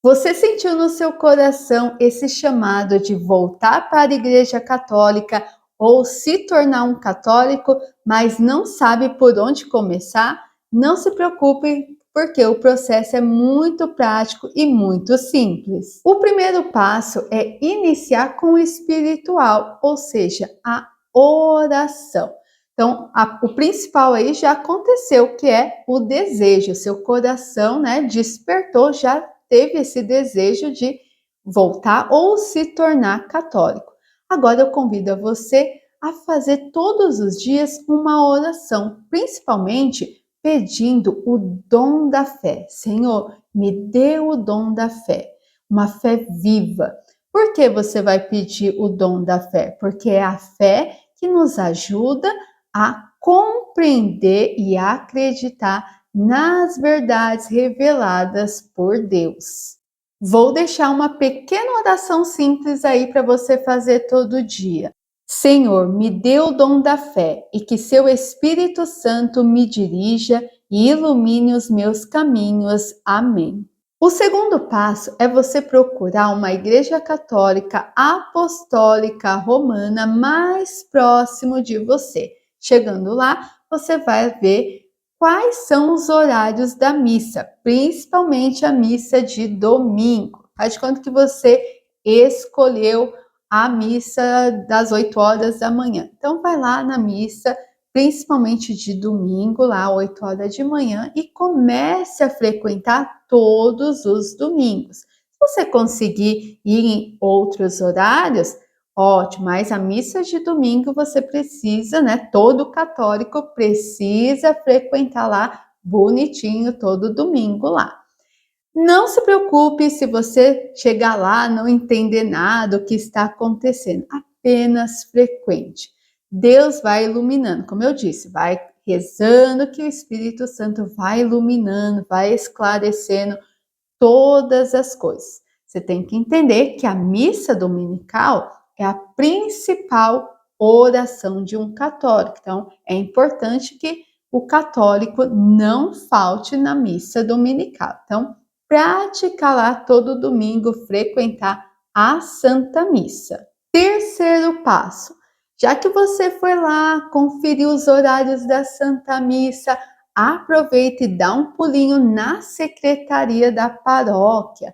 Você sentiu no seu coração esse chamado de voltar para a Igreja Católica ou se tornar um católico, mas não sabe por onde começar? Não se preocupe, porque o processo é muito prático e muito simples. O primeiro passo é iniciar com o espiritual, ou seja, a oração. Então, o principal aí já aconteceu, que é o desejo. Seu coração, né, despertou, já teve esse desejo de voltar ou se tornar católico. Agora eu convido a você a fazer todos os dias uma oração, principalmente pedindo o dom da fé. Senhor, me dê o dom da fé, uma fé viva. Por que você vai pedir o dom da fé? Porque é a fé que nos ajuda a compreender e acreditar nas verdades reveladas por Deus. Vou deixar uma pequena oração simples aí para você fazer todo dia. Senhor, me dê o dom da fé e que seu Espírito Santo me dirija e ilumine os meus caminhos. Amém. O segundo passo é você procurar uma igreja católica apostólica romana mais próximo de você. Chegando lá, você vai ver quais são os horários da missa, principalmente a missa de domingo. Faz de conta que você escolheu a missa das 8 horas da manhã. Então, vai lá na missa, principalmente de domingo, lá 8 horas de manhã, e comece a frequentar todos os domingos. Se você conseguir ir em outros horários, ótimo, mas a missa de domingo você precisa, né? Todo católico precisa frequentar lá bonitinho todo domingo lá. Não se preocupe se você chegar lá não entender nada do que está acontecendo, apenas frequente. Deus vai iluminando, como eu disse, vai rezando que o Espírito Santo vai iluminando, vai esclarecendo todas as coisas. Você tem que entender que a missa dominical é a principal oração de um católico. Então, é importante que o católico não falte na missa dominical. Então, praticar lá todo domingo, frequentar a Santa Missa. Terceiro passo, já que você foi lá, conferir os horários da Santa Missa, aproveita e dá um pulinho na secretaria da paróquia.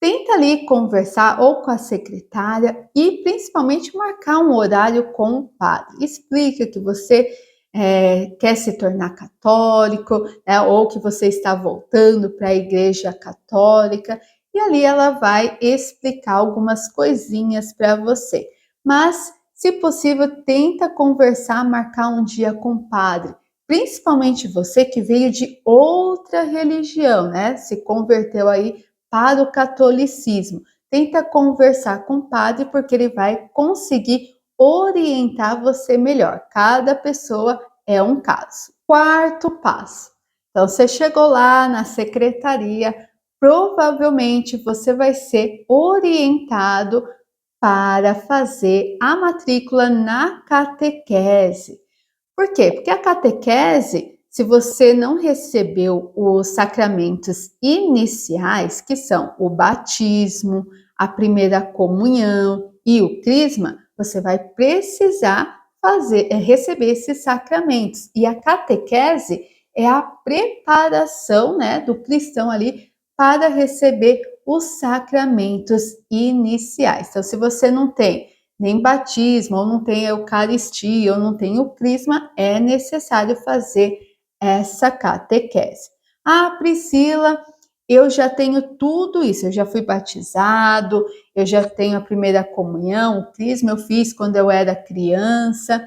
Tenta ali conversar ou com a secretária e principalmente marcar um horário com o padre. Explica que você quer se tornar católico, né, ou que você está voltando para a igreja católica, e ali ela vai explicar algumas coisinhas para você. Mas, se possível, tenta conversar, marcar um dia com o padre, principalmente você que veio de outra religião, né? Se converteu aí para o catolicismo. Tenta conversar com o padre, porque ele vai conseguir orientar você melhor. Cada pessoa é um caso. Quarto passo. Então, você chegou lá na secretaria, provavelmente você vai ser orientado para fazer a matrícula na catequese. Por quê? Porque a catequese, se você não recebeu os sacramentos iniciais, que são o batismo, a primeira comunhão e o crisma, você vai precisar receber esses sacramentos. E a catequese é a preparação, né, do cristão ali para receber os sacramentos iniciais. Então, se você não tem nem batismo, ou não tem eucaristia, ou não tem o crisma, é necessário fazer essa catequese. Ah, Priscila, eu já tenho tudo isso, eu já fui batizado, eu já tenho a primeira comunhão, o crisma eu fiz quando eu era criança.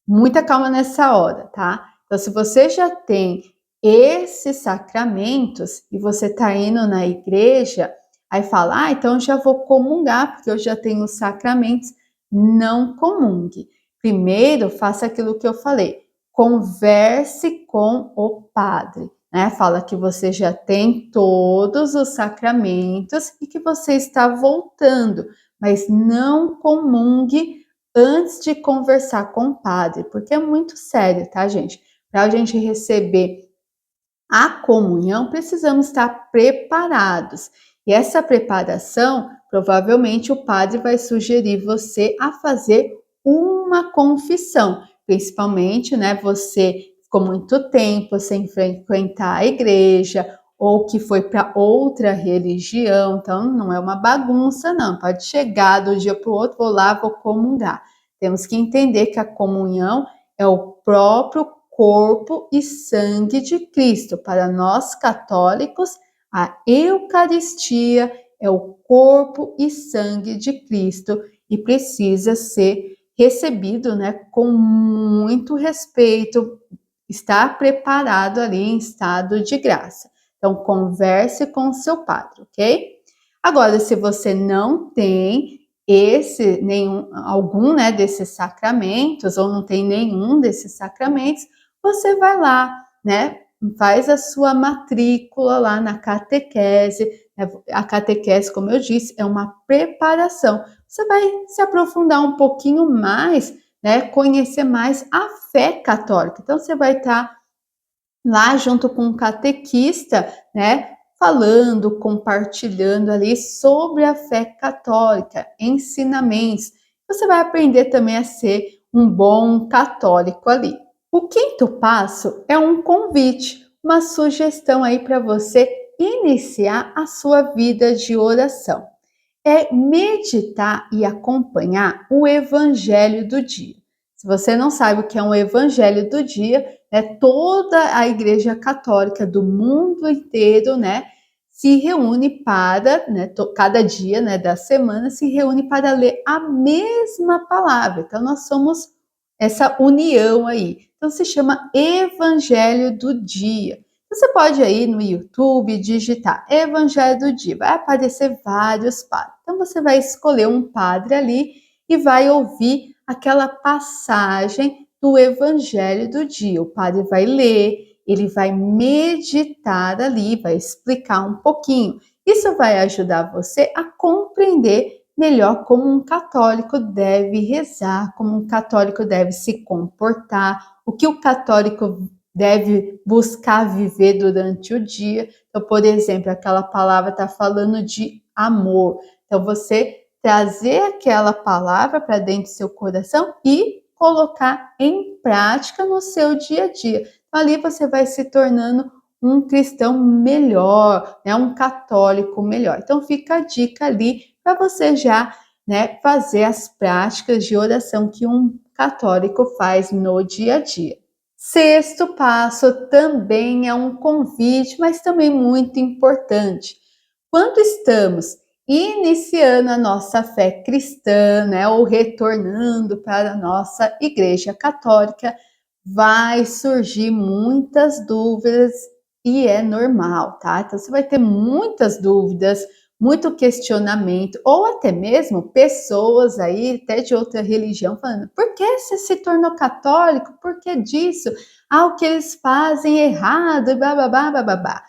Muita calma nessa hora, tá? Então, se você já tem esses sacramentos e você está indo na igreja, aí fala, então já vou comungar, porque eu já tenho os sacramentos. Não comungue. Primeiro, faça aquilo que eu falei. Converse com o padre, né? Fala que você já tem todos os sacramentos e que você está voltando, mas não comungue antes de conversar com o padre, porque é muito sério, tá, gente? Para a gente receber a comunhão, precisamos estar preparados. E essa preparação, provavelmente o padre vai sugerir você a fazer uma confissão, principalmente, né, você ficou muito tempo sem frequentar a igreja ou que foi para outra religião, então não é uma bagunça não, pode chegar do dia para o outro, vou lá, vou comungar. Temos que entender que a comunhão é o próprio corpo e sangue de Cristo. Para nós católicos, a Eucaristia é o corpo e sangue de Cristo e precisa ser recebido, né, com muito respeito, estar preparado ali em estado de graça. Então, converse com o seu padre, ok? Agora, se você não tem algum, né, desses sacramentos ou não tem nenhum desses sacramentos, você vai lá, né, faz a sua matrícula lá na catequese. A catequese, como eu disse, é uma preparação. Você vai se aprofundar um pouquinho mais, né, conhecer mais a fé católica. Então, você vai estar lá junto com um catequista, né, falando, compartilhando ali sobre a fé católica, ensinamentos. Você vai aprender também a ser um bom católico ali. O quinto passo é um convite, uma sugestão aí para você iniciar a sua vida de oração. É meditar e acompanhar o evangelho do dia. Se você não sabe o que é um evangelho do dia, toda a Igreja Católica do mundo inteiro, né, se reúne para, cada dia, né, da semana, se reúne para ler a mesma palavra. Então, nós somos essa união aí. Então, se chama Evangelho do Dia. Você pode ir no YouTube digitar Evangelho do Dia, vai aparecer vários padres. Então você vai escolher um padre ali e vai ouvir aquela passagem do Evangelho do Dia. O padre vai ler, ele vai meditar ali, vai explicar um pouquinho. Isso vai ajudar você a compreender melhor como um católico deve rezar, como um católico deve se comportar, o que o católico deve buscar viver durante o dia. Então, por exemplo, aquela palavra está falando de amor. Então, você trazer aquela palavra para dentro do seu coração e colocar em prática no seu dia a dia. Então, ali você vai se tornando um cristão melhor, né? Um católico melhor. Então, fica a dica ali para você já, né, fazer as práticas de oração que um católico faz no dia a dia. Sexto passo também é um convite, mas também muito importante. Quando estamos iniciando a nossa fé cristã, né, ou retornando para a nossa Igreja Católica, vai surgir muitas dúvidas e é normal, tá? Então você vai ter muitas dúvidas, muito questionamento, ou até mesmo pessoas aí, até de outra religião, falando: por que você se tornou católico? Por que disso? Ah, o que eles fazem errado, e bababá, bababá.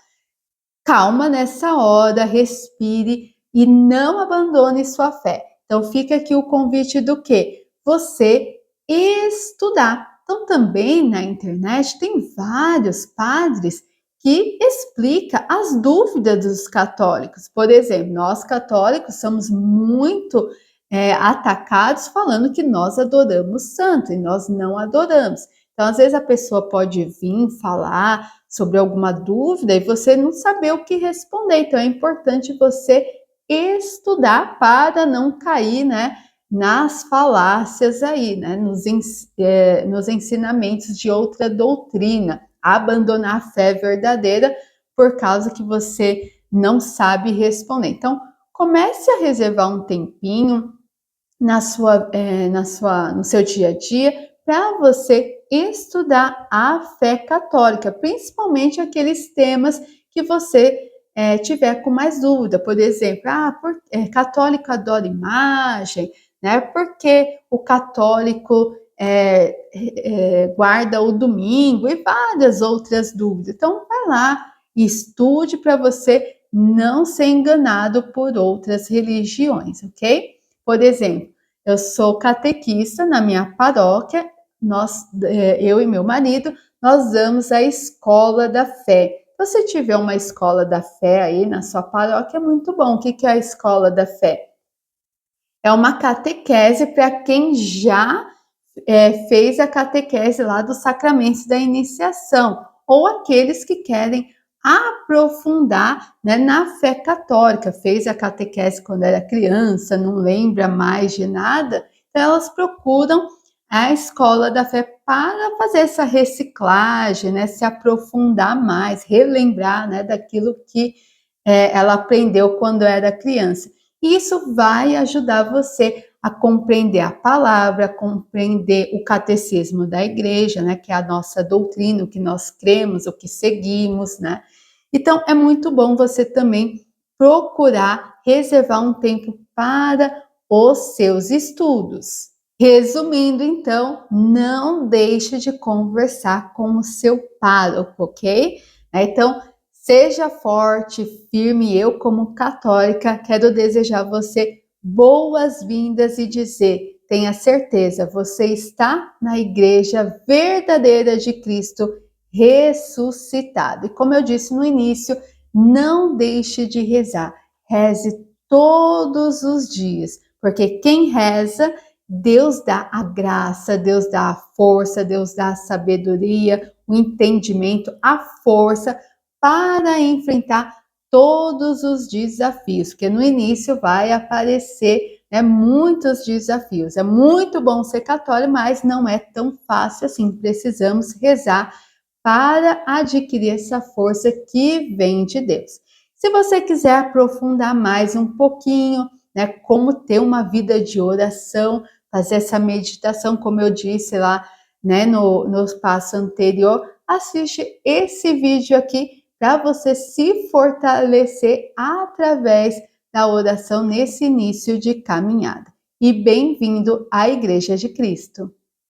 Calma nessa hora, respire e não abandone sua fé. Então fica aqui o convite do quê? Você estudar. Então também na internet tem vários padres que explica as dúvidas dos católicos. Por exemplo, nós católicos somos muito atacados falando que nós adoramos santo e nós não adoramos. Então, às vezes a pessoa pode vir falar sobre alguma dúvida e você não saber o que responder. Então, é importante você estudar para não cair, né, nas falácias aí, né, nos ensinamentos de outra doutrina, abandonar a fé verdadeira por causa que você não sabe responder. Então, comece a reservar um tempinho no seu dia a dia para você estudar a fé católica, principalmente aqueles temas que você tiver com mais dúvida. Por exemplo, católico adora imagem, né? Por que o católico guarda o domingo e várias outras dúvidas. Então, vai lá e estude para você não ser enganado por outras religiões, ok? Por exemplo, eu sou catequista na minha paróquia, eu e meu marido, nós damos a escola da fé. Então, se tiver uma escola da fé aí na sua paróquia, é muito bom. O que é a escola da fé? É uma catequese para quem já fez a catequese lá dos sacramentos da iniciação, ou aqueles que querem aprofundar, né, na fé católica, fez a catequese quando era criança, não lembra mais de nada, então elas procuram a escola da fé para fazer essa reciclagem, né, se aprofundar mais, relembrar, né, daquilo que ela aprendeu quando era criança. E isso vai ajudar você a compreender a palavra, a compreender o catecismo da igreja, né, que é a nossa doutrina, o que nós cremos, o que seguimos, né? Então, é muito bom você também procurar reservar um tempo para os seus estudos. Resumindo, então, não deixe de conversar com o seu pároco, ok? Então, seja forte, firme. Eu, como católica, quero desejar a você boas-vindas e dizer: tenha certeza, você está na igreja verdadeira de Cristo ressuscitado. E como eu disse no início, não deixe de rezar. Reze todos os dias, porque quem reza, Deus dá a graça, Deus dá a força, Deus dá a sabedoria, o entendimento, a força para enfrentar todos os desafios, porque no início vai aparecer, né, muitos desafios. É muito bom ser católico, mas não é tão fácil assim. Precisamos rezar para adquirir essa força que vem de Deus. Se você quiser aprofundar mais um pouquinho, né, como ter uma vida de oração, fazer essa meditação, como eu disse lá, né, no passo anterior, assiste esse vídeo aqui para você se fortalecer através da oração nesse início de caminhada. E bem-vindo à Igreja de Cristo.